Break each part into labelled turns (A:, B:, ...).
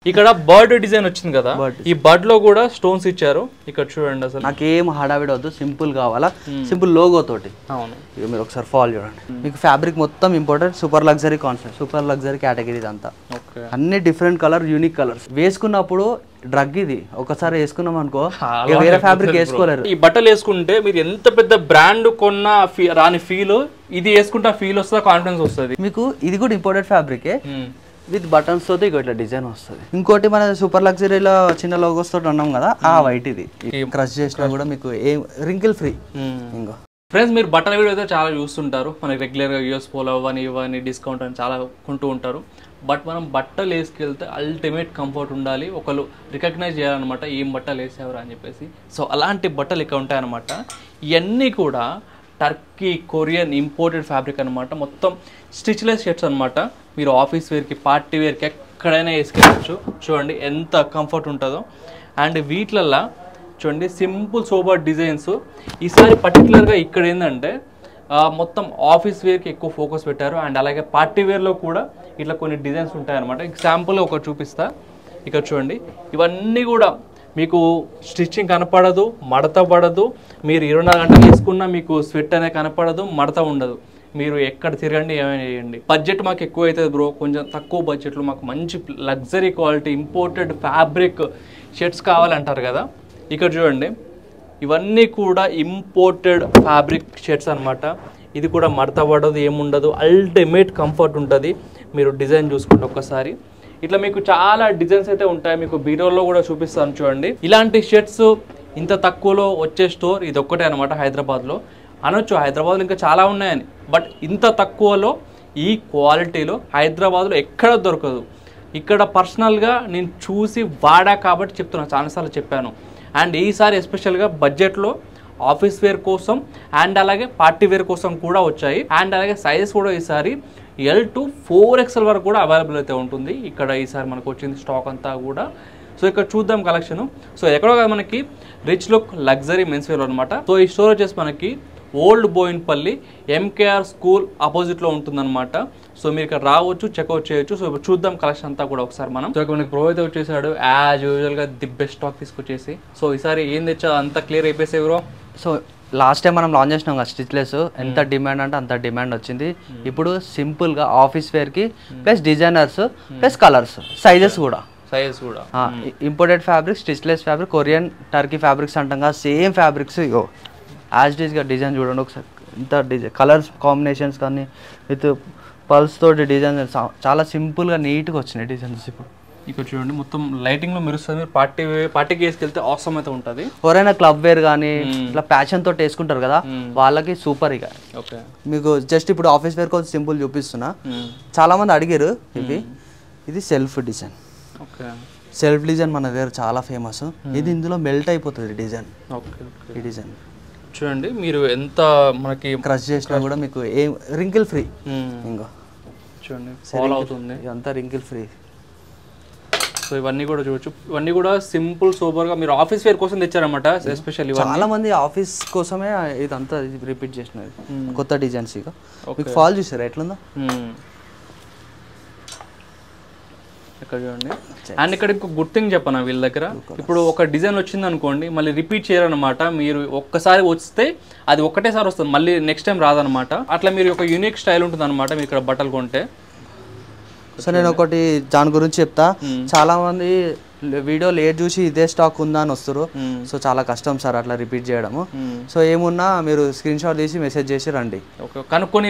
A: ఇక్కడ bird design వచ్చింది కదా, ఈ బర్డ్ లో కూడా స్టోన్స్ ఇచ్చారు. ఇక్కడ చూడండి, అసలు
B: నాకేం హడావిడి వద్దు, సింపుల్ కావాలా, సింపుల్ లోగో తోటి.
A: అవును,
B: ఇక మీరు ఒకసారి ఫాల్ చూడండి. మీకు ఫ్యాబ్రిక్ మొత్తం important, super luxury concept, super luxury category ఇదంతా. అన్ని డిఫరెంట్ కలర్, యూనిక్ కలర్స్. వేసుకున్నప్పుడు డ్రగ్ ఇది ఒకసారి వేసుకున్నాం అనుకో, వేరే ఫ్యాబ్రిక్ వేసుకోలేరు.
A: ఈ బట్టలు వేసుకుంటే మీరు ఎంత పెద్ద బ్రాండ్ కొన్నా రాని ఫీల్, ఇది వేసుకుంటే ఫీల్ వస్తుంది, కాన్ఫిడెన్స్ వస్తుంది.
B: మీకు ఇది కూడా ఇంపార్టెంట్ ఫ్యాబ్రికే, విత్ బటన్స్ తోటి ఇట్లా డిజైన్ వస్తుంది. ఇంకోటి మన సూపర్ లగ్జరీలో చిన్న లోగోస్ తోటి ఉన్నాం కదా, ఆ వైట్ ఇది క్రష్ చేసినా కూడా మీకు ఏ రింకిల్ ఫ్రీ. ఇంకో
A: ఫ్రెండ్స్, మీరు బట్టల వీడియో అయితే చాలా చూస్తుంటారు, మనకి రెగ్యులర్గా యూఎస్ పోలో అవని ఇవని డిస్కౌంట్ అని చాలా కొంటూ ఉంటారు. బట్ మనం బట్టలు వేసుకెళ్తే అల్టిమేట్ కంఫర్ట్ ఉండాలి, ఒకళ్ళు రికగ్నైజ్ చేయాలన్నమాట ఏం బట్టలు వేసేవారు అని చెప్పేసి. సో అలాంటి బట్టలు ఇక్కడ ఉంటాయన్నమాట. ఇవన్నీ కూడా టర్కీ, కొరియన్ ఇంపోర్టెడ్ ఫ్యాబ్రిక్ అనమాట. మొత్తం స్టిచ్లెస్ షర్ట్స్ అనమాట. మీరు ఆఫీస్ వేర్కి, పార్టీ వేర్కి ఎక్కడైనా వేసుకెళ్ళచ్చు. చూడండి ఎంత కంఫర్ట్ ఉంటుందో. అండ్ వీటిలల్లో చూడండి సింపుల్ సోబర్ డిజైన్స్. ఈసారి పర్టికులర్గా ఇక్కడ ఏంటంటే మొత్తం ఆఫీస్ వేర్కి ఎక్కువ ఫోకస్ పెట్టారు. అండ్ అలాగే పార్టీ వేర్లో కూడా ఇట్లా కొన్ని డిజైన్స్ ఉంటాయన్నమాట. ఎగ్జాంపుల్ ఒకటి చూపిస్తా. ఇక్కడ చూడండి, ఇవన్నీ కూడా మీకు స్టిచ్చింగ్ కనపడదు, మడత పడదు. మీరు 24 గంటలు వేసుకున్నా మీకు స్వెట్ అనేది కనపడదు, మడత ఉండదు. మీరు ఎక్కడ తిరగండి, ఏమైనా చేయండి. బడ్జెట్ మాకు ఎక్కువ అవుతుంది బ్రో, కొంచెం తక్కువ బడ్జెట్లో మాకు మంచి luxury quality imported fabric shirts కావాలంటారు కదా. ఇక్కడ చూడండి, ఇవన్నీ కూడా ఇంపోర్టెడ్ ఫ్యాబ్రిక్ షర్ట్స్ అనమాట. ఇది కూడా మడత పడదు, ఏముండదు, అల్టిమేట్ కంఫర్ట్ ఉంటుంది. మీరు డిజైన్ చూసుకుంటే ఒక్కసారి ఇట్లా మీకు చాలా డిజైన్స్ అయితే ఉంటాయి. మీకు బీరోలో కూడా చూపిస్తాను చూడండి. ఇలాంటి షర్ట్స్ ఇంత తక్కువలో వచ్చే స్టోర్ ఇది ఒక్కటే అనమాట హైదరాబాద్లో. అనొచ్చు హైదరాబాద్లో ఇంకా చాలా ఉన్నాయని, బట్ ఇంత తక్కువలో ఈ క్వాలిటీలో హైదరాబాద్లో ఎక్కడ దొరకదు. ఇక్కడ పర్సనల్గా నేను చూసి వాడా కాబట్టి చెప్తున్నాను, చాలాసార్లు చెప్పాను. అండ్ ఈసారి ఎస్పెషల్గా బడ్జెట్లో ఆఫీస్ వేర్ కోసం అండ్ అలాగే పార్టీ వేర్ కోసం కూడా వచ్చాయి. అండ్ అలాగే సైజెస్ కూడా ఈసారి L to 4XL వరకు కూడా అవైలబుల్ అయితే ఉంటుంది. ఇక్కడ ఈసారి మనకు వచ్చింది స్టాక్ అంతా కూడా. సో ఇక్కడ చూద్దాం కలెక్షన్. సో ఎక్కడో కాదు, మనకి rich look luxury men's wear అనమాట. సో ఈ స్టోర్ వచ్చేసి మనకి ఓల్డ్ బోయిన్పల్లి MKR స్కూల్ ఆపోజిట్లో ఉంటుందన్నమాట. సో మీరు ఇక్కడ రావచ్చు, చెక్అవుట్ చేయొచ్చు. సో ఇప్పుడు చూద్దాం కలెక్షన్ అంతా కూడా ఒకసారి మనం. సో ఇక్కడ మనకి ప్రో అయితే వచ్చేసాడు యాజ్ యూజువల్గా ది బెస్ట్ స్టాక్ తీసుకొచ్చేసి. సో ఈసారి ఏం తెచ్చా అంతా క్లియర్ అయిపోయేసి బ్రో.
B: సో లాస్ట్ టైం మనం లాంచ్ చేసినాం కదా స్టిచ్లెస్, ఎంత డిమాండ్ అంటే అంత డిమాండ్ వచ్చింది. ఇప్పుడు సింపుల్గా ఆఫీస్ వేర్కి plus designers plus colours, sizes కూడా imported fabric, stitchless fabric, Korean, Turkey fabrics అంటాం కదా, సేమ్ ఫ్యాబ్రిక్స్. ఇగో యాజ్ డీస్గా డిజైన్ చూడండి ఒకసారి, ఇంత డిజైన్ కలర్స్ కాంబినేషన్స్ కానీ విత్ పల్స్ తోటి డిజైన్ చాలా సింపుల్గా నీట్గా వచ్చినాయి డిజైన్స్. ఇప్పుడు
A: ఇక్కడ చూడండి మొత్తం లైటింగ్ లో మెరుస్తుంది. పార్టీకి వేసుకెళ్తే అవసరం అయితే ఉంటుంది.
B: ఎవరైనా క్లబ్ వేర్ కానీ ఇట్లా ప్యాషన్ తోటి వేసుకుంటారు కదా, వాళ్ళకి సూపర్. ఇక మీకు జస్ట్ ఇప్పుడు ఆఫీస్ వేర్ కోసం సింపుల్ చూపిస్తున్నా. చాలా మంది అడిగారు ఇది సెల్ఫ్ డిజైన్. సెల్ఫ్ డిజైన్ మన దగ్గర చాలా ఫేమస్. ఇది ఇందులో మెల్ట్ అయిపోతుంది డిజైన్. ఈ డిజైన్
A: చూడండి, మీరు ఎంత మనకి
B: క్రష్ చేసినా కూడా మీకు ఏ రింకిల్ ఫ్రీ. ఇంకో
A: చూడండి ఫాలో అవుతుంది,
B: ఇదంతా రింకిల్ ఫ్రీ.
A: సో ఇవన్నీ కూడా చూడొచ్చు. ఇవన్నీ కూడా సింపుల్ సూపర్ గా మీరు ఆఫీస్ వేర్ కోసం తెచ్చారన్నమాట. ఎస్పెషల్లీ
B: చాలా మంది ఆఫీస్ కోసమే ఇదంతా రిపీట్ చేసినారు, కొత్త డిజైన్స్. ఇక మీకు ఫాల్ చూసారా ఎట్లుందో
A: ఇక్కడ చూడండి. అండ్ ఇక్కడ ఇంకో గుడ్ థింగ్ చెప్పనా వీళ్ళ దగ్గర, ఇప్పుడు ఒక డిజైన్ వచ్చింది అనుకోండి, మళ్ళీ రిపీట్ చేయరనమాట. మీరు ఒక్కసారి వస్తే అది ఒక్కటేసారి వస్తుంది, మళ్ళీ నెక్స్ట్ టైం రాదనమాట. అట్లా మీరు ఒక యూనిక్ స్టైల్ ఉంటుంది అనమాట మీరు ఇక్కడ బట్టలు కొంటే.
B: సో నేను ఒకటి దాని గురించి చెప్తా. చాలా మంది వీడియో లేట్ చూసి ఇదే స్టాక్ ఉందా అని వస్తారు. సో చాలా కష్టం సార్ అట్లా రిపీట్ చేయడము. సో ఏమున్నా మీరు స్క్రీన్ షాట్ తీసి మెసేజ్ చేసి రండి, కనుక్కొని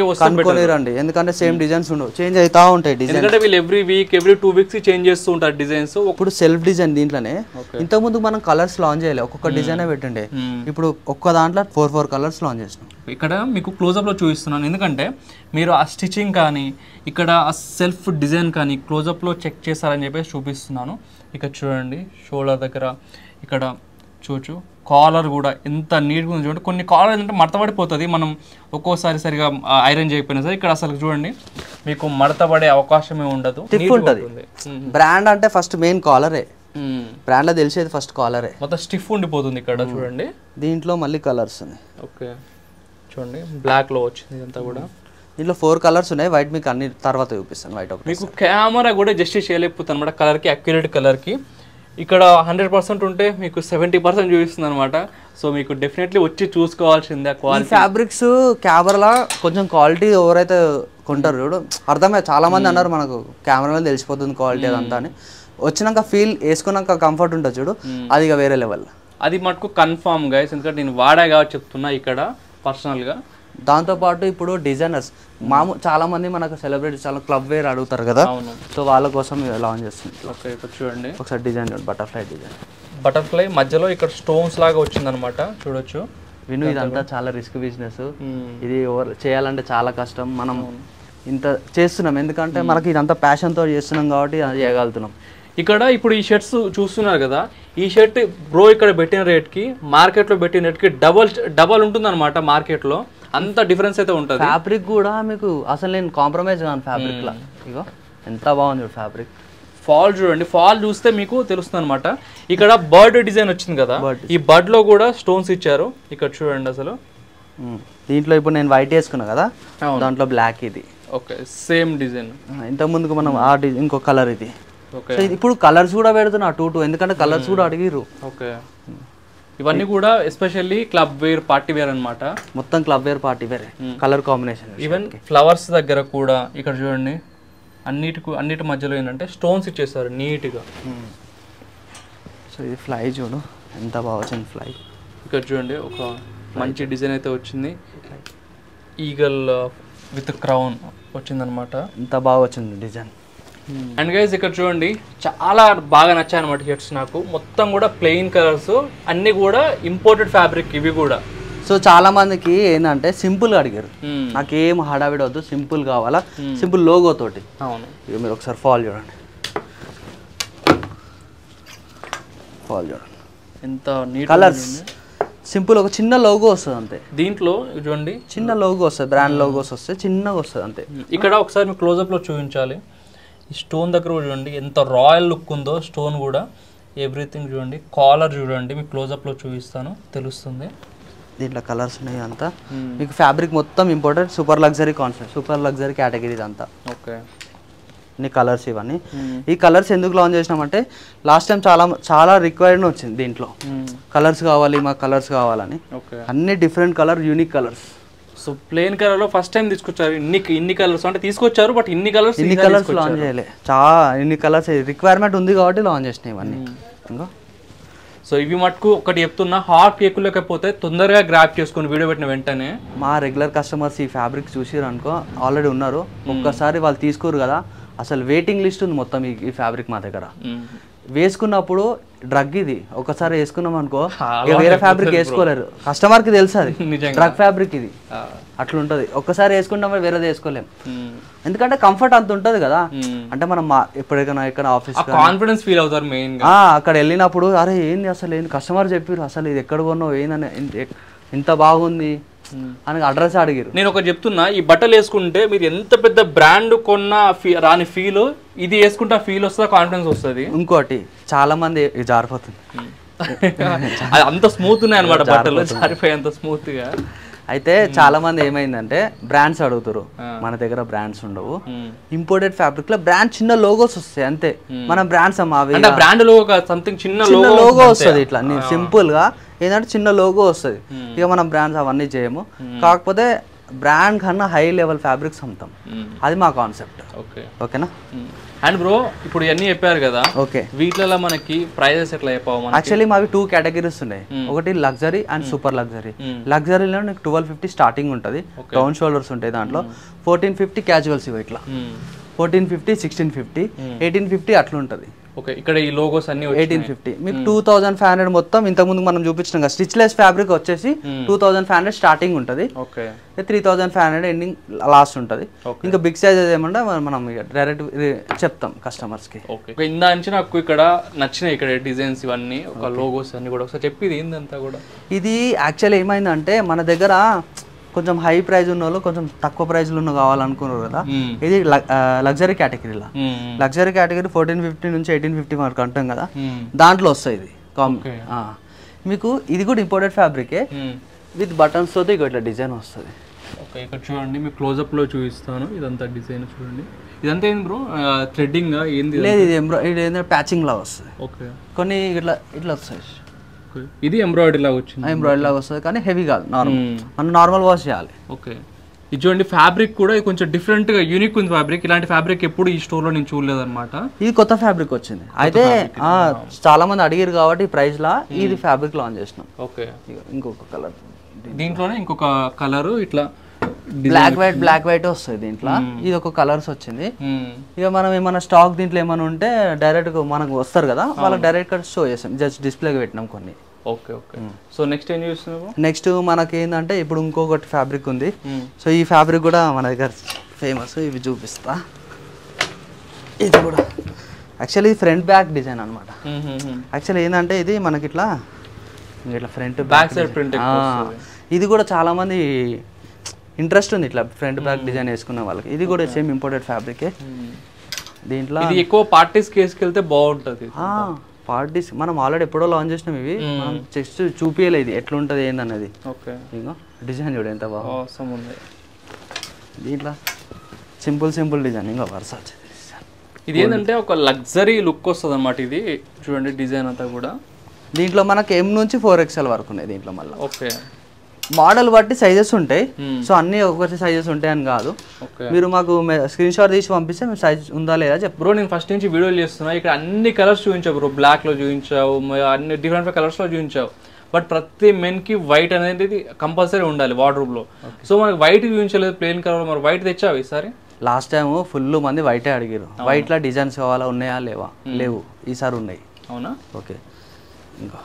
B: రండి. ఎందుకంటే సేమ్ డిజైన్స్ ఉండవు, చేంజ్ అవుతా ఉంటాయి డిజైన్.
A: వీళ్ళు every week every 2 weeks change చేస్తూ ఉంటారు డిజైన్స్.
B: ఇప్పుడు సెల్ఫ్ డిజైన్ దీంట్లోనే ఇంతకుముందు మనం కలర్స్ లాంచ్ చేయలేదు, ఒక్కొక్క డిజైన్ పెట్టండి. ఇప్పుడు ఒక్క దాంట్లో 4 కలర్స్ లాంచ్ చేసినాం.
A: ఇక్కడ మీకు క్లోజప్ లో చూపిస్తున్నాను, ఎందుకంటే మీరు ఆ స్టిచ్చింగ్ కానీ ఇక్కడ ఆ సెల్ఫ్ డిజైన్ కానీ క్లోజప్ లో చెక్ చేస్తారని చెప్పేసి చూపిస్తున్నాను. ఇక్కడ చూడండి షోల్డర్ దగ్గర ఇక్కడ చూడొచ్చు, కాలర్ కూడా ఎంత నీట్గా ఉంది చూడండి. కొన్ని కాలర్ ఏంటంటే మడతపడిపోతుంది, మనం ఒక్కోసారి సరిగా ఐరన్ చేయకపోయినా సరే. ఇక్కడ అసలు చూడండి మీకు మడతపడే అవకాశమే ఉండదు,
B: స్టిఫ్ ఉంటుంది. బ్రాండ్ అంటే ఫస్ట్ మెయిన్ కాలరే, బ్రాండ్ లో తెలిసేది ఫస్ట్ కాలరే,
A: మొత్తం స్టిఫ్ ఉండిపోతుంది. ఇక్కడ చూడండి దీంట్లో
B: మళ్ళీ కలర్స్ ఉన్నాయి.
A: ఓకే చూడండి బ్లాక్ లో వచ్చింది ఇదంతా కూడా.
B: దీంట్లో 4 కలర్స్ ఉన్నాయి. వైట్ మీకు అన్ని తర్వాత చూపిస్తాను. వైట్ ఒకటి
A: మీకు కెమెరా కూడా జస్టిస్ చేయలేకపోతుంది అనమాట కలర్కి, అక్యురేట్ కలర్కి. ఇక్కడ 100% ఉంటే మీకు 70% చూపిస్తుంది అనమాట. సో మీకు డెఫినెట్లీ వచ్చి చూసుకోవాల్సిందే క్వాలిటీ.
B: ఫ్యాబ్రిక్స్ కెమెరాలో కొంచెం క్వాలిటీ ఎవరైతే కొంటారు చూడు అర్థమే. చాలా మంది అన్నారు మనకు కెమెరా మీద తెలిసిపోతుంది క్వాలిటీ అదంతా అని. వచ్చినాక ఫీల్ వేసుకున్నాక కంఫర్ట్ ఉంటుంది చూడు, అది ఇక వేరే లెవెల్.
A: అది మటుకు కన్ఫామ్ గైస్, ఎందుకంటే నేను వాడా కాబట్టి చెప్తున్నా ఇక్కడ పర్సనల్గా.
B: దాంతోపాటు ఇప్పుడు డిజైనర్స్ చాలా మంది మనకు సెలబ్రిటీస్ చాలా క్లబ్ వేర్ అడుగుతారు కదా, సో వాళ్ళ కోసం లాంచ్ చేస్తుంది.
A: ఓకే, ఇక్కడ చూడండి
B: ఒకసారి డిజైన్ చూడండి, బటర్ఫ్లై డిజైన్.
A: బటర్ఫ్లై మధ్యలో ఇక్కడ స్టోన్స్ లాగా వచ్చిందనమాట, చూడొచ్చు.
B: విను, ఇదంతా చాలా రిస్క్ బిజినెస్. ఇది చేయాలంటే చాలా కష్టం. మనం ఇంత చేస్తున్నాం ఎందుకంటే మనకి ఇదంతా ప్యాషన్తో చేస్తున్నాం కాబట్టి అది చేయగలుగుతున్నాం.
A: ఇక్కడ ఇప్పుడు ఈ షర్ట్స్ చూస్తున్నారు కదా, ఈ షర్ట్ బ్రో ఇక్కడ పెట్టిన రేట్కి మార్కెట్లో పెట్టిన రేట్కి డబల్ ఉంటుంది అనమాట. మార్కెట్లో అంత డిఫరెన్స్ అయితే ఉంటుంది.
B: ఫ్యాబ్రిక్ కూడా మీకు అసలు నేను కాంప్రమైజ్ కాను ఫ్యాబ్రిక్ లా. ఇగో ఎంత బాగుంది ఫ్యాబ్రిక్.
A: ఫాల్ చూడండి, ఫాల్ చూస్తే మీకు తెలుస్తుంది అనమాట. ఇక్కడ బర్డ్ డిజైన్ వచ్చింది కదా, ఈ బర్డ్ లో కూడా స్టోన్స్ ఇచ్చారు. ఇక్కడ చూడండి అసలు.
B: దీంట్లో ఇప్పుడు నేను వైట్ వేసుకున్నా కదా, దాంట్లో బ్లాక్ ఇది.
A: Okay, same design.
B: ఇంత ముందుకు మనం ఆ డిజైన్ ఇంకో కలర్ ఇది. ఇప్పుడు కలర్స్ కూడా పెడుతున్నా 2 ఎందుకంటే కలర్స్ కూడా అడిగిరు.
A: ఓకే, ఇవన్నీ కూడా especially club wear, party wear అనమాట.
B: మొత్తం club wear, party wear colour combination.
A: Even flowers దగ్గర కూడా ఇక్కడ చూడండి, అన్నిటి మధ్యలో ఏంటంటే స్టోన్స్ ఇచ్చేస్తారు నీట్గా.
B: సో ఇది ఫ్లై చూడు ఎంత బాగా వచ్చింది ఫ్లై.
A: ఇక్కడ చూడండి ఒక మంచి డిజైన్ అయితే వచ్చింది, ఈగల్ విత్ క్రౌన్ వచ్చిందనమాట.
B: ఎంత బాగా వచ్చింది డిజైన్.
A: అండ్ గైస్ ఇక్కడ చూడండి, చాలా బాగా నచ్చాయి అనమాట షర్ట్స్ నాకు. మొత్తం కూడా ప్లెయిన్ కలర్స్, అన్ని కూడా ఇంపోర్టెడ్ ఫ్యాబ్రిక్ ఇవి కూడా.
B: సో చాలా మందికి ఏంటంటే సింపుల్ గా అడిగారు, నాకు ఏం హడావిడి వద్దు, సింపుల్ కావాలా, సింపుల్ లోగో తోటి.
A: అవును,
B: ఇక మీరు ఒకసారి ఫాల్ చూడండి, ఫాల్ చూడండి
A: ఎంత నీట్
B: కలర్స్. సింపుల్ ఒక చిన్న లోగో వస్తుంది అంతే.
A: దీంట్లో చూడండి
B: చిన్న లోగో వస్తుంది, బ్రాండ్ లోగోస్ వస్తాయి, చిన్నగా వస్తుంది అంతే.
A: ఇక్కడ ఒకసారి మీకు క్లోజప్ లో చూపించాలి. ఈ స్టోన్ దగ్గర చూడండి ఎంత రాయల్ లుక్ ఉందో, స్టోన్ కూడా ఎవ్రీథింగ్ చూడండి. కాలర్ చూడండి, మీకు క్లోజప్లో చూపిస్తాను తెలుస్తుంది.
B: దీంట్లో కలర్స్ ఉన్నాయి అంతా. మీకు ఫ్యాబ్రిక్ మొత్తం important, super luxury concept, super luxury category ఇదంతా.
A: ఓకే,
B: ఇన్ని కలర్స్ ఇవన్నీ. ఈ కలర్స్ ఎందుకు లాంచ్ చేసినామంటే లాస్ట్ టైం చాలా రిక్వైర్డ్ వచ్చింది దీంట్లో, కలర్స్ కావాలి మాకు, కలర్స్ కావాలని. అన్ని different colour, unique colours.
A: So plain colour లో ఫస్ట్ టైం తీసుకొచ్చారు. ఇన్ని కలర్స్ అంటే తీసుకొచ్చారు, బట్ ఇన్ని కలర్స్
B: లాంచ్ చేయలే. ఇన్ని కలర్స్ రిక్వైర్మెంట్ ఉంది కాబట్టి లాంచ్ చేసినాయి ఇవన్నీ. ఇంకా
A: సో ఇవి మటుకు ఒకటి చెప్తున్నా, హాట్ కేక్ లేకపోతే తొందరగా గ్రాప్ చేసుకుని వీడియో పెట్టిన వెంటనే
B: మా రెగ్యులర్ కస్టమర్స్ ఈ ఫ్యాబ్రిక్ చూసిరు అనుకో, ఆల్రెడీ ఉన్నారు, ఒక్కసారి వాళ్ళు తీసుకోరు కదా, అసలు వెయిటింగ్ లిస్ట్ ఉంది మొత్తం ఈ ఫ్యాబ్రిక్ మా దగ్గర. వేసుకున్నప్పుడు డ్రగ్ ఇది, ఒకసారి వేసుకున్నాం అనుకో వేరే ఫ్యాబ్రిక్ వేసుకోలేరు, కస్టమర్ కి తెలుసు అది డ్రగ్ ఫ్యాబ్రిక్ ఇది, అట్లుంటది. ఒక్కసారి వేసుకుంటాం వేరేది వేసుకోలేం, ఎందుకంటే కంఫర్ట్ అంత ఉంటది కదా. అంటే మనం ఎప్పుడైనా ఎక్కడ ఆఫీస్
A: కాన్ఫిడెన్స్ ఫీల్ అవుతారు మెయిన్ గా.
B: అక్కడ వెళ్ళినప్పుడు అరే ఏంది అసలు ఏంది, కస్టమర్ చెప్పారు అసలు ఇది ఎక్కడ కొన్నావు ఏందని, ఇంత బాగుంది అని అడ్రస్ అడిగారు.
A: నేను ఒకటి చెప్తున్నా, ఈ బట్టలు వేసుకుంటే మీరు ఎంత పెద్ద బ్రాండ్ కొన్నా రాని ఫీల్, ఇది వేసుకుంటే ఫీల్ వస్తుంది, కాన్ఫిడెన్స్ వస్తుంది.
B: ఇంకోటి చాలా మంది జారిపోతుంది,
A: అంత స్మూత్ ఉన్నాయి అనమాట బట్టలు, జారిపోయి అంత స్మూత్ గా.
B: అయితే చాలా మంది ఏమైందంటే బ్రాండ్స్ అడుగుతారు, మన దగ్గర బ్రాండ్స్ ఉండవు. ఇంపోర్టెడ్ ఫ్యాబ్రిక్ లో బ్రాండ్ చిన్న లోగోస్ వస్తాయి అంతే. మనం బ్రాండ్స్
A: బ్రాండ్ లోగో సంథింగ్ చిన్న
B: లోగో వస్తుంది, ఇట్లా సింపుల్ గా ఏంటంటే చిన్న లోగో వస్తుంది. ఇక మనం బ్రాండ్స్ అవన్నీ చేయము, కాకపోతే బ్రాండ్ కన్నా హై లెవెల్ ఫ్యాబ్రిక్స్ అమ్ముతాం, అది మా కాన్సెప్ట్. ఓకేనా?
A: అండ్ బ్రో ఇప్పుడు ఇవన్నీ చెప్పారు కదా,
B: ఓకే,
A: వీటిలో మనకి ప్రైజెస్ ఎట్లా చెప్పాము?
B: యాక్చువల్లీ మావి 2 కేటగిరీస్ ఉన్నాయి, ఒకటి లగ్జరీ అండ్ సూపర్ లగ్జరీ. లగ్జరీలో నీకు 1250 స్టార్టింగ్ ఉంటుంది, డౌన్ షోల్డర్స్ ఉంటాయి, దాంట్లో 1450 క్యాజువల్స్ ఇవి, ఇట్లా 1450, 1650, 1850 అట్లా ఉంటుంది.
A: ఓకే, ఇక్కడ ఈ లోగోస్ అన్ని
B: 1850. మీకు 2500 మొత్తం. ఇంతకుముందు మనం చూపించినాం కదా స్టిచ్లెస్ ఫ్యాబ్రిక్ వచ్చేసి 2500 స్టార్టింగ్ ఉంటుంది, 3500 ఎండింగ్ లాస్ట్ ఉంటుంది. ఇంకా బిగ్ సైజెస్ ఏమంటే మనం డైరెక్ట్ చెప్తాం కస్టమర్స్ కి.
A: ఇందా నుంచి నాకు ఇక్కడ నచ్చినాయి, ఇక్కడ డిజైన్స్ ఇవన్నీ, ఒక లోగోస్ అన్ని కూడా ఒకసారి చెప్పి ఏందంతా కూడా.
B: ఇది యాక్చువల్లీ ఏమైందంటే మన దగ్గర కొంచెం హై ప్రైజ్ ఉన్న వాళ్ళు కొంచెం తక్కువ ప్రైజ్లో ఉన్న కావాలనుకున్నారు కదా, ఇది లగ్జరీ కేటగిరీలో. లగ్జరీ కేటగిరీ 1450 నుంచి 1850 వరకు అంటాం కదా, దాంట్లో వస్తాయి ఇది. మీకు ఇది కూడా ఇంపోర్టెడ్ ఫ్యాబ్రికే, విత్ బటన్స్ తో ఇట్లా డిజైన్ వస్తుంది.
A: ఓకే, ఇక్కడ చూడండి మీకు క్లోజప్లో చూపిస్తాను. ఇదంతా డిజైన్ చూడండి. ఇదంతా ఏంది బ్రో, థ్రెడ్డింగ్ ఏంది?
B: లేదు, ఇది ఇది ఏంటంటే ప్యాచింగ్ లాగా వస్తుంది.
A: ఓకే,
B: కొన్ని ఇట్లా ఇట్లా వస్తాయి.
A: ఇది ఎంబ్రాయిడరీ లాగా వచ్చింది.
B: ఎంబ్రాయిడరీ లాగా వస్తుంది కానీ హెవీ కాదు, నార్మల్. మనం నార్మల్ వాష్ చేయాలి.
A: ఓకే, ఇది చూడండి ఫ్యాబ్రిక్ కూడా కొంచెం డిఫరెంట్గా యూనిక్ ఉంది ఫ్యాబ్రిక్. ఇలాంటి ఫ్యాబ్రిక్ ఎప్పుడు ఈ స్టోర్లో నేను చూడలేదన్నమాట.
B: ఇది కొత్త ఫ్యాబ్రిక్ వచ్చింది. అయితే చాలా మంది అడిగారు కాబట్టి ఈ ప్రైస్ లా ఇది ఫ్యాబ్రిక్ లాంచ్ చేసినాం.
A: ఓకే,
B: ఇంకొక కలర్,
A: దీంట్లోనే ఇంకొక కలర్ ఇట్లా
B: బ్లాక్ వైట్ వస్తుంది దీంట్లో. ఇది ఒక కలర్స్ వచ్చింది. ఇక మనం ఏమైనా స్టాక్ దీంట్లో ఏమైనా ఉంటే డైరెక్ట్ మనకు వస్తారు కదా, వాళ్ళకి డైరెక్ట్ షో చేస్తాం. జస్ట్ డిస్ప్లేకి పెట్టినాం కొన్ని.
A: Okay okay. సో నెక్స్ట్ ఏం చూస్తున్నావు?
B: నెక్స్ట్ మనకి ఏంటంటే ఇప్పుడు ఇంకొకటి ఫ్యాబ్రిక్ ఉంది. సో ఈ ఫ్యాబ్రిక్ కూడా మన దగ్గర ఫేమస్. ఇవి చూపిస్తా. ఇది కూడా యాక్చువల్లీ ఫ్రంట్ బ్యాక్ డిజైన్ అనమాట. యాక్చువల్లీ ఏంటంటే ఇది మనకి ఇట్లా ఫ్రంట్ బ్యాక్ సైడ్ ప్రింట్. ఇది కూడా చాలా మంది ఇంట్రెస్ట్ ఉంది ఇట్లా ఫ్రంట్ బ్యాక్ డిజైన్ వేసుకున్న వాళ్ళకి. ఇది కూడా సేమ్ ఇంపోర్టెడ్ ఫ్యాబ్రికే. దీంట్లో ఇది
A: ఎక్కువ పార్టీస్ కేసుకి వెళ్తే బాగుంటుంది.
B: పార్టీస్ మనం ఆల్రెడీ ఎప్పుడో లాంచ్ చేసినాం. ఇవి మనం జస్ట్ చూపించలేదు ఇది ఎట్లుంటుంది ఏందన్నది.
A: ఓకే,
B: ఇంకా డిజైన్ చూడు ఎంత
A: బాగుంది.
B: దీంట్లో సింపుల్ డిజైన్ ఇంకా వర్సాచే.
A: ఇది ఏంటంటే ఒక లగ్జరీ లుక్ వస్తుంది అన్నమాట. ఇది చూడండి డిజైన్ అంతా కూడా. దీంట్లో
B: మనకి M నుంచి 4XL వరకు ఉన్నాయి దీంట్లో. మళ్ళీ
A: ఓకే,
B: మోడల్ బట్టి సైజెస్ ఉంటాయి. సో అన్ని ఒకటి సైజెస్ ఉంటాయి అని కాదు. మీరు మాకు స్క్రీన్ షాట్ తీసి పంపిస్తే మేము సైజ్ ఉందా లేదా చెప్పు.
A: బ్రో నేను ఫస్ట్ నుంచి వీడియోలు చేస్తున్నా. ఇక్కడ అన్ని కలర్స్ చూపించావు బ్రో. బ్లాక్లో చూపించావు, అన్ని డిఫరెంట్ కలర్స్లో చూపించావు. బట్ ప్రతి మెన్కి వైట్ అనేది కంపల్సరీ ఉండాలి వార్డ్రోబ్లో. సో మనకి వైట్ చూపించలేదు, ప్లెయిన్ కలర్. మరి వైట్ తెచ్చావు ఈసారి?
B: లాస్ట్ టైం ఫుల్ మంది వైటే అడిగారు. వైట్లో డిజైన్స్ కావాలా, ఉన్నాయా లేవా? లేవు. ఈసారి ఉన్నాయి.
A: అవునా?
B: ఓకే. ఇంకా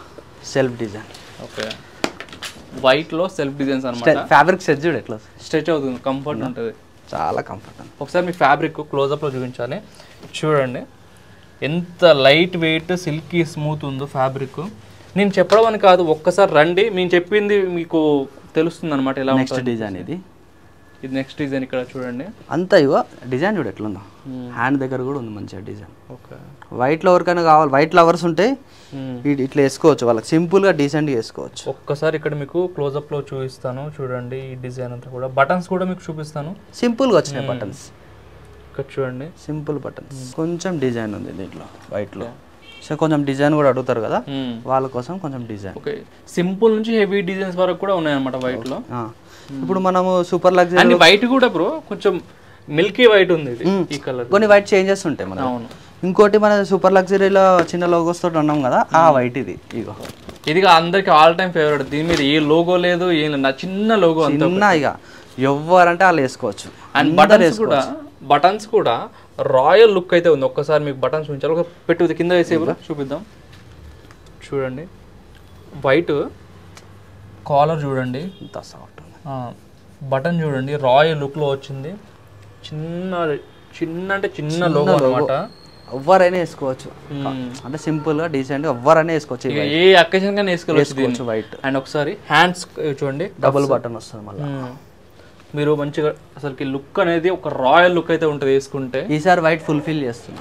B: సెల్ఫ్ డిజైన్.
A: ఓకే, వైట్లో సెల్ఫ్ డిజైన్స్ అనమాట.
B: ఫ్యాబ్రిక్ సెట్ చూడు ఎట్లా
A: స్ట్రెచ్ అవుతుంది, కంఫర్ట్ ఉంటుంది,
B: చాలా కంఫర్ట్.
A: ఒకసారి మీ ఫ్యాబ్రిక్ క్లోజప్లో చూపించాలి. చూడండి ఎంత లైట్ వెయిట్, సిల్కీ, స్మూత్ ఉందో ఫ్యాబ్రిక్. నేను చెప్పడం అని కాదు, ఒక్కసారి రండి, నేను చెప్పింది మీకు తెలుస్తుంది అనమాట. ఎలా
B: నెక్స్ట్ డిజైన్ ఇది
A: నెక్స్ట్ డిజైన్ ఇక్కడ చూడండి.
B: అంతా ఇవో డిజైన్ చూడు ఎట్లుందో. హ్యాండ్ దగ్గర కూడా ఉంది మంచిగా డిజైన్.
A: ఓకే,
B: వైట్లో ఎవరికైనా కావాలి, వైట్ లవర్స్ ఉంటే ఇట్లా వేసుకోవచ్చు, వాళ్ళకి సింపుల్గా డీసెంట్గా వేసుకోవచ్చు.
A: ఒక్కసారి ఇక్కడ మీకు క్లోజప్లో చూపిస్తాను చూడండి. ఈ డిజైన్ అంతా కూడా బటన్స్ కూడా మీకు చూపిస్తాను.
B: సింపుల్గా వచ్చినాయి బటన్స్.
A: ఇక్కడ చూడండి
B: సింపుల్ బటన్స్. కొంచెం డిజైన్ ఉంది దీంట్లో వైట్లో. సో కొంచెం డిజైన్ కూడా అడుగుతారు కదా, వాళ్ళ కోసం కొంచెం డిజైన్.
A: ఓకే, సింపుల్ నుంచి హెవీ డిజైన్స్ వరకు కూడా ఉన్నాయన్నమాట వైట్లో.
B: ఇప్పుడు మనము సూపర్ లగ్జరీ
A: అండ్ వైట్ కూడా బ్రో కొంచెం మిల్కీ వైట్ ఉంది ఈ కలర్.
B: కొన్ని వైట్ చేంజెస్ ఉంటాయి మన. అవును. ఇంకోటి మన సూపర్ లగ్జరీలో చిన్న లోగోస్ తోటి ఉన్నాం కదా, ఆ వైట్ ఇది. ఇగో
A: ఇది అందరికి ఆల్ టైమ్ ఫేవరెట్. దీని మీద ఏ లోగో లేదు, ఏం లేదు, చిన్న లోగో అంతా.
B: ఇక ఎవరంటే వాళ్ళు వేసుకోవచ్చు.
A: అండ్ బటన్స్ కూడా రాయల్ లుక్ అయితే ఉంది. ఒక్కసారి మీకు బటన్స్ చూపించాలి. ఒక పెట్టు కింద వేసే చూపిద్దాం. చూడండి వైట్ కాలర్ చూడండి
B: ఎంత సాఫ్ట్ ఉంది.
A: బటన్ చూడండి రాయల్ లుక్లో వచ్చింది. చిన్న లోగో అన్నమాట.
B: ఎవరైనా వేసుకోవచ్చు, అంటే సింపుల్ గా డీసెంట్ గా ఎవరైనా వేసుకోవచ్చు.
A: ఏ అకేషన్ గానే వేసుకోవచ్చు వైట్. అండ్ ఒకసారి హ్యాండ్స్ చూడండి,
B: డబుల్ బటన్ వస్తుంది మళ్ళీ.
A: మీరు మంచిగా అసలుకి లుక్ అనేది ఒక రాయల్ లుక్ అయితే ఉంటుంది వేసుకుంటే.
B: ఈసారి వైట్ ఫుల్ఫిల్ చేస్తున్నా.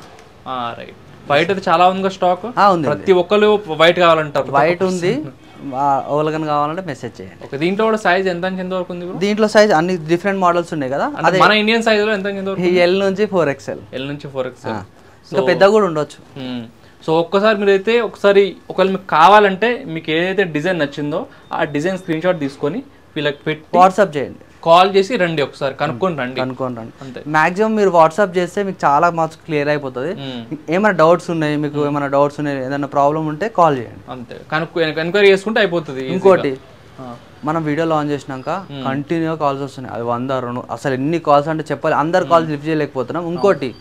A: రైట్, వైట్ అయితే చాలా ఉంది స్టాక్.
B: ఉంది,
A: ప్రతి ఒక్కరు వైట్ కావాలంటారు.
B: వైట్ ఉంది, ఎవరికైనా కావాలంటే మెసేజ్ చేయండి.
A: ఓకే, దీంట్లో కూడా సైజ్ ఎంత వరకు ఉంది?
B: దీంట్లో సైజ్ అన్ని డిఫరెంట్ మోడల్స్ ఉన్నాయి కదా.
A: అదే మన ఇండియన్ సైజ్ లో ఎంత వరకు?
B: L నుంచి 4XL.
A: L నుంచి 4XL.
B: ఇంకా పెద్ద కూడా ఉండొచ్చు.
A: సో ఒక్కసారి మీరైతే ఒకసారి ఒకవేళ మీకు కావాలంటే మీకు ఏదైతే డిజైన్ నచ్చిందో ఆ డిజైన్ స్క్రీన్ షాట్ తీసుకొని వీళ్ళకి పెట్టి
B: వాట్సాప్ చేయండి,
A: కాల్ చేసి రండి, ఒకసారి కనుక్కొని రండి.
B: అంతే. మాక్సిమం మీరు వాట్సాప్ చేస్తే మీకు చాలా మార్క్స్ క్లియర్ అయిపోతుంది. ఏమైనా డౌట్స్ ఉన్నాయి, మీకు ఏమైనా డౌట్స్ ఉన్నాయి, ఏదైనా ప్రాబ్లం ఉంటే కాల్ చేయండి.
A: అంతే, ఎంక్వైరీ చేసుకుంటే అయిపోతుంది.
B: ఇంకోటి, మనం వీడియో లాంచ్ చేసినాక కంటిన్యూగా కాల్స్ వస్తున్నాయి. అది 100 200 అసలు ఎన్ని కాల్స్ అంటే చెప్పాలి. అందరు కాల్స్ లిఫ్ట్ చేయలేకపోతున్నాం. ఇంకోటి,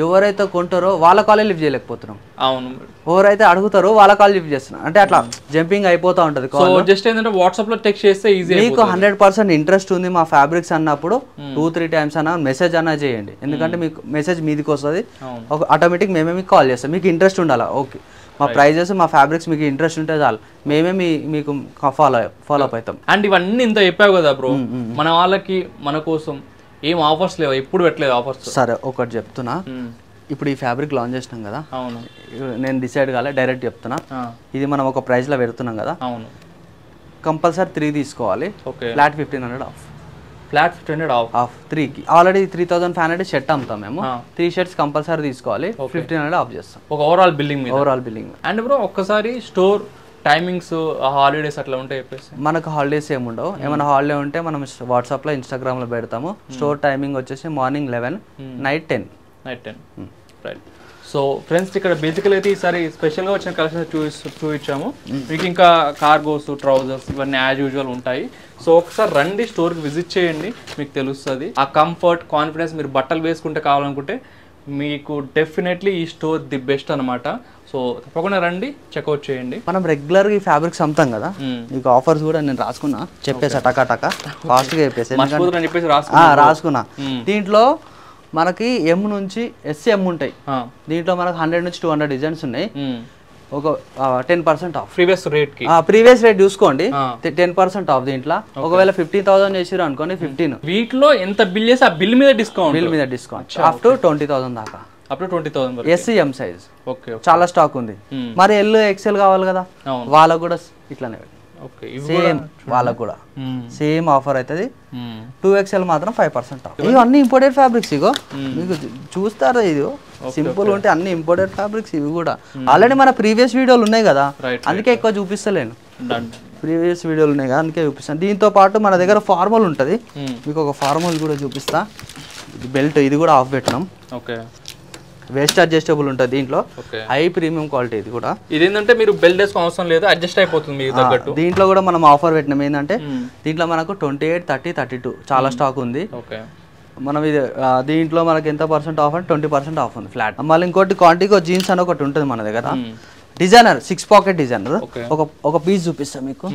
B: ఎవరైతే కొంటారో వాళ్ళ కాలే లిఫ్ట్ చేయలేకపోతున్నాం.
A: అవును,
B: ఎవరైతే అడుగుతారో వాళ్ళ కాల్ లిఫ్ట్ చేస్తున్నాం. అంటే అట్లా జంపింగ్ అయిపోతా ఉంటది.
A: జస్ట్ ఏంటంటే వాట్సాప్ లో టెక్స్ట్ చేస్తే ఈజీ.
B: మీకు 100% ఇంట్రెస్ట్ ఉంది మా ఫ్యాబ్రిక్స్ అన్నప్పుడు 2-3 టైమ్స్ అన్న మెసేజ్ అన్నా చేయండి. ఎందుకంటే మీకు మెసేజ్ మీదికి వస్తుంది, ఆటోమేటిక్ మేమే మీకు కాల్ చేస్తాం. మీకు ఇంట్రెస్ట్ ఉండాలా, ఓకే మా ప్రైజెస్ మా ఫ్యాబ్రిక్స్ మీకు ఇంట్రెస్ట్ ఉంటే చాలు, మేమే మీకు ఫాలో అప్ అవుతాం.
A: అండ్ ఇవన్నీ ఇంత చెప్పావు కదా బ్రో, మన వాళ్ళకి మన కోసం ఏం ఆఫర్స్ లేవు, ఎప్పుడు పెట్టలేదు ఆఫర్స్.
B: సరే ఒకటి చెప్తున్నా, ఇప్పుడు ఈ ఫ్యాబ్రిక్ లాంచ్ చేసినాం కదా. అవును, నేను డిసైడ్ కాలే, డైరెక్ట్ చెప్తున్నా. ఇది మనం ఒక ప్రైస్లో పెడుతున్నాం కదా. అవును, కంపల్సరీ 3 తీసుకోవాలి. Flat 1500 of.
A: ఫ్లాట్ 1500
B: ఆఫ్ 3కి ఆల్రెడీ 3500 షర్ట్ అమ్ముతాం మేము 3 షర్ట్స్ కంపల్సరీ తీసుకోవాలి 1500 ఆఫ్ చేస్తాం
A: ఒక ఓవరాల్ బిల్డింగ్ మీద
B: ఓవరాల్ బిల్డింగ్.
A: అండ్ బ్రో ఒక్కసారి స్టోర్ టైమింగ్స్ హాలిడేస్ అట్లా ఉంటాయి చెప్పేసి
B: మనకు హాలిడేస్ ఏమి ఉండవు. ఏమైనా హాలిడే ఉంటే మనం వాట్సాప్లో ఇన్స్టాగ్రామ్లో పెడతాము. స్టోర్ టైమింగ్ వచ్చేసి morning 11 night 10
A: right. So friends ఇక్కడ బేసికల్ అయితే ఈసారి స్పెషల్గా వచ్చిన కలెక్షన్స్ చూపించాము. మీకు ఇంకా కార్గోస్ ట్రౌజర్స్ ఇవన్నీ యాజ్ యూజువల్ ఉంటాయి. సో ఒకసారి రండి స్టోర్కి విజిట్ చేయండి, మీకు తెలుస్తుంది ఆ కంఫర్ట్ కాన్ఫిడెన్స్. మీరు బట్టలు వేసుకుంటే కావాలనుకుంటే మీకు డెఫినెట్లీ ఈ స్టోర్ ది బెస్ట్ అనమాట. సో తప్పకుండా రండి, చెక్అవుట్ చేయండి.
B: మనం రెగ్యులర్గా ఈ ఫ్యాబ్రిక్స్ అమ్ముతాం కదా, మీకు ఆఫర్స్ కూడా నేను రాసుకున్నా, చెప్పేసా టకా ఫాస్ట్గా చెప్పేసి రాసుకున్నా. దీంట్లో మనకి ఎం నుంచి ఎస్ఎం ఉంటాయి. దీంట్లో మనకు 100 నుంచి 200 డిజైన్స్ ఉన్నాయి. ఒక 10% ఆఫ్ ప్రీవియస్ రేట్ చూసుకోండి. 10% ఆఫ్ దీంట్లో. ఒకవేళ 15,000 చేసిరు అనుకోండి 15.
A: వీటిలో ఎంత బిల్ చేసి ఆ బిల్ మీద డిస్కౌంట్ అప్ టు
B: 20,000 దాకా.
A: అప్ టు 20,000
B: ఎస్ఎం సైజ్ చాలా స్టాక్ ఉంది. మరి ఎల్ ఎక్సెల్ కావాలి కదా, వాళ్ళకు కూడా ఇట్లానే సేమ్, వాళ్ళకు కూడా సేమ్ ఆఫర్ అవుతుంది. 2XL మాత్రం 5% ఆఫ్. ఇవి అన్ని ఇంపోర్టెడ్ ఫ్యాబ్రిక్స్. ఇగో మీకు చూస్తారా, ఇది సింపుల్ ఉంటే అన్ని ఇంపోర్టెడ్ ఫ్యాబ్రిక్స్. ఇవి కూడా ఆల్రెడీ మన ప్రీవియస్ వీడియోలు ఉన్నాయి కదా, అందుకే ఎక్కువ చూపిస్తలేను. ప్రీవియస్ వీడియోలు ఉన్నాయి కదా, అందుకే చూపిస్తాను. దీంతో పాటు మన దగ్గర ఫార్మల్ ఉంటుంది. మీకు ఒక ఫార్మల్ కూడా చూపిస్తా. బెల్ట్ ఇది కూడా ఆఫ్ పెట్టినాం. వేస్ట్ అడ్జస్టబుల్ ఉంటుంది దీంట్లో. High premium quality. ఇది కూడా
A: ఇదేంటంటే మీరు బెల్ట్ వేసుకో అవసరం లేదు, అడ్జస్ట్ అయిపోతుంది మీకు తగ్గట్టు.
B: దీంట్లో కూడా మనం ఆఫర్ పెట్టినాం. ఏంటంటే దీంట్లో మనకు 28, 30, 32 చాలా స్టాక్ ఉంది. మనం ఇది దీంట్లో మనకి ఎంత % ఆఫ్ అంటే 20% ఆఫ్ ఉంది ఫ్లాట్. మళ్ళీ ఇంకోటి క్వాంటిటీ జీన్స్ అని ఒకటి ఉంటుంది మన దగ్గర. Designer 6 pocket designer. ఒక పీస్ చూపిస్తాం మీకు.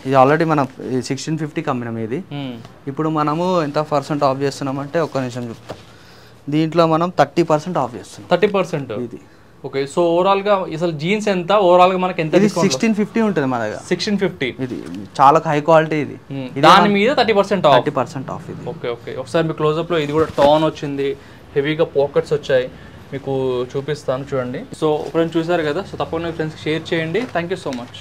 B: ఇది ఆల్రెడీ మనం 1650 అమ్మినాం. ఇది ఇప్పుడు మనము ఎంత % ఆఫ్ చేస్తున్నామంటే ఒక్క నిమిషం చూపుతాం. దీంట్లో మనం 30% ఆఫ్ చేస్తున్నాం.
A: 30% ఇది. ఓకే. సో ఓవరాల్ గా అసలు జీన్స్ ఎంత ఓవరాల్ గా మనకి ఎంత?
B: 1650 ఉంటుంది మన దగ్గర.
A: 1650.
B: ఇది చాలా హై క్వాలిటీ. ఇది
A: దాని మీద 30% ఆఫ్.
B: 30% ఆఫ్ ఇది.
A: ఓకే. ఒకసారి మీ క్లోజ్అప్ లో ఇది కూడా టోన్ వచ్చింది, హెవీగా పాకెట్స్ వచ్చాయి, మీకు చూపిస్తాను చూడండి. సో ఫ్రెండ్స్ చూసారు కదా, సో తప్పకుండా మీ ఫ్రెండ్స్కి షేర్ చేయండి. Thank you so much.